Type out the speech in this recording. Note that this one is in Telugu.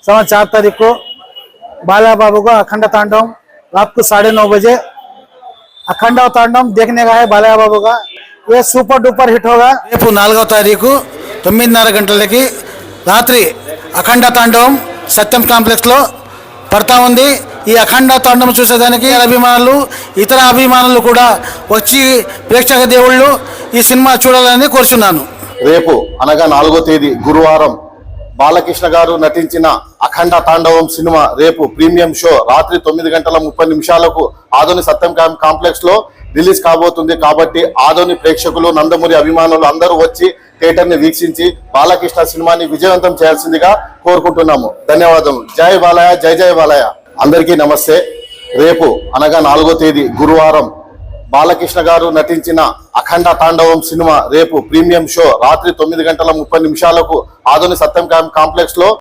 सवा 4 तारीख को बाला बाबू का अखंड तांडव रात को 9:30 बजे अखंड तांडव देखने का है बाला बाबू का। ये सुपर डुपर हिट होगा। రేపు 4వ తారీఖు 9:30 గంటలకి రాత్రి అఖండ తాండవం సత్యం కాంప్లెక్స్ లో పడతా ఉంది। ఈ అఖండ తాండవం చూసేదానికి అభిమానులు ఇతర అభిమానులు కూడా వచ్చి ప్రేక్షక దేవుళ్ళు ఈ సినిమా చూడాలని కోరుచున్నాను। రేపు అనగా 4వ తేదీ గురువారం బాలకృష్ణ గారు నటించిన అఖండ తాండవం సినిమా రేపు ప్రీమియం షో రాత్రి 9:30 ఆదోని సత్యం కాంప్లెక్స్ లో రిలీజ్ కాబోతుంది। కాబట్టి ఆదోని ప్రేక్షకులు నందమూరి అభిమానులు అందరూ వచ్చి థియేటర్ ని వీక్షించి బాలకృష్ణ సినిమాని విజయవంతం చేయాల్సిందిగా కోరుకుంటున్నాము। ధన్యవాదములు। జై బాలయ్య, జై జై బాలయ్య। అందరికీ నమస్తే। రేపు అనగా 4వ తేదీ గురువారం బాలకృష్ణ గారు నటించిన అఖండ తాండవం సినిమా రేపు ప్రీమియం షో రాత్రి 9:30 ఆదోని సత్యం కాంప్లెక్స్ లో